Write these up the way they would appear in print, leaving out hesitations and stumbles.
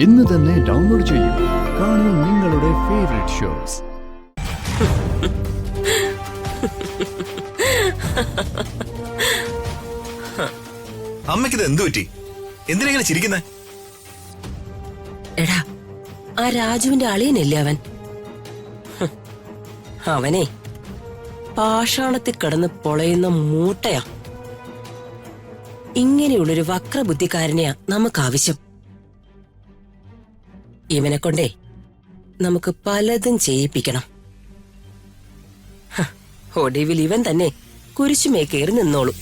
ഇന്ന് തന്നെ ഡൗൺലോഡ് ചെയ്യൂ. കാണൂ നിങ്ങളുടെ ഫേവറേറ്റ് ഷോസ്. അമ്മയ്ക്കിത് എന്തു പറ്റി? എന്തിനാ ചിരിക്കുന്നേ? എടാ, ആ രാജുവിന്റെ അളിയനല്ലേ അവൻ? അവനെ പാഷാണത്തിൽ കിടന്ന് പൊളയുന്ന മൂട്ടയാ. ഇങ്ങനെയുള്ളൊരു വക്രബുദ്ധിക്കാരനെയാ നമുക്ക് ആവശ്യം. ഇവനെ കൊണ്ടേ നമുക്ക് പലതും ചെയ്യിപ്പിക്കണം. ഒടുവിൽ ഇവൻ തന്നെ കുരിശുമേ കയറി നിന്നോളും.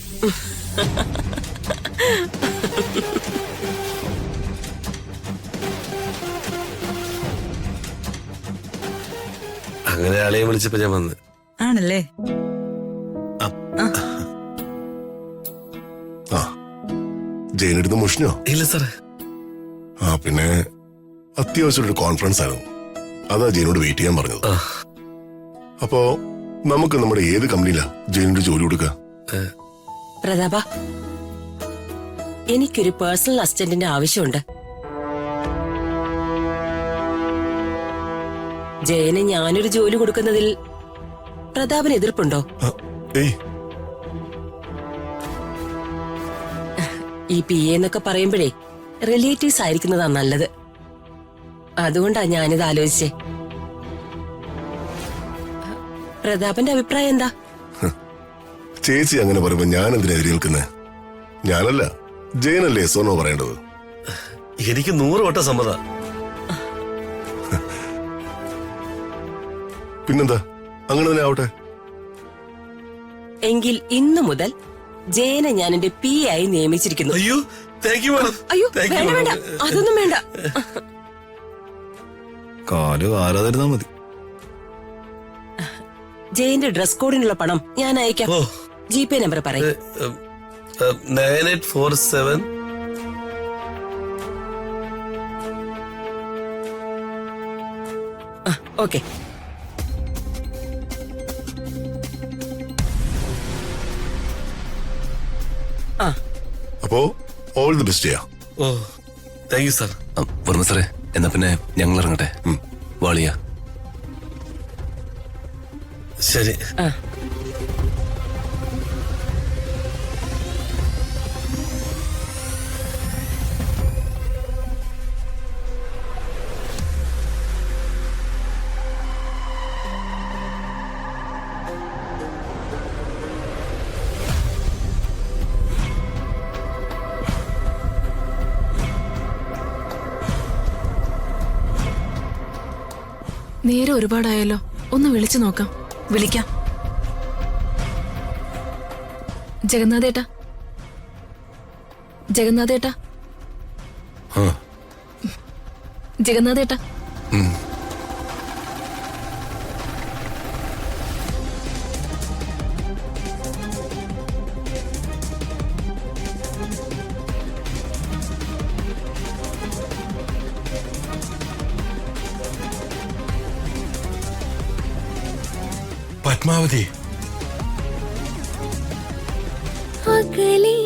അങ്ങനെ ആളെയും വിളിച്ചപ്പോ ഞാൻ വന്ന്. ആണല്ലേ? ജയിനെടുത്ത് മുഷിഞ്ഞോ? ഇല്ല സാറേ. പിന്നെ അത്യാവശ്യം ഒരു കോൺഫറൻസ് ആയിരുന്നു, അതാ ജയിനോട് വെയിറ്റ് ചെയ്യാൻ പറഞ്ഞത്. അപ്പോ നമുക്ക് നമ്മുടെ ഏത് കമ്പനിയിലാ ജയിനോട് ജോലി കൊടുക്കുക? പ്രതാപ, എനിക്കൊരു പേഴ്സണൽ അസിസ്റ്റന്റിന്റെ ആവശ്യമുണ്ട്. ജയന് ഞാനൊരു ജോലി കൊടുക്കുന്നതിൽ പ്രതാപന് എതിർപ്പുണ്ടോ? ഈ പി എന്നൊക്കെ പറയുമ്പോഴേ റിലേറ്റീവ്സ് ആയിരിക്കുന്നതാ നല്ലത്. അതുകൊണ്ടാ ഞാനിത് ആലോചിച്ചേ. പ്രതാപന്റെ അഭിപ്രായം എന്താ? ചേച്ചി അങ്ങനെ പറയുമ്പോ ഞാൻ എന്തിനാ എതിരേൽക്കുന്നേ? ഞാനല്ല, ജയനല്ലേ സോനോ പറയേണ്ടത്. എനിക്ക് 100 വട്ടം സമ്മത. പിന്നെന്താ, അങ്ങനെ തന്നെ ആവട്ടെ. എങ്കിൽ ഇന്നു മുതൽ ജയനെ ഞാൻ എന്റെ പി ആയി നിയമിച്ചിരിക്കുന്നു. അയ്യോ, താങ്ക് യു മാഡം. അയ്യോ, വേണ്ട വേണ്ട, അതൊന്നും വേണ്ട. കാല് ആരാതിരുന്നാ മതി. ജയന്റെ ഡ്രസ് കോഡിനുള്ള പണം ഞാൻ അയക്കാം. ജിപേ നമ്പർ പറയും. 9847. ഓക്കെ. അപ്പോ all the best. Oh, thank you sir. Varma സാറേ, എന്നാ പിന്നെ ഞങ്ങൾ ഇറങ്ങട്ടെ. വാളിയ. ശരി. നേരെ ഒരുപാടായല്ലോ, ഒന്ന് വിളിച്ചു നോക്കാം. വിളിക്കാം. ജഗന്നാഥേട്ടാ, ജഗന്നാഥേട്ടാ, ജഗന്നാഥേട്ടാ. പത്മാവതി. അകലേ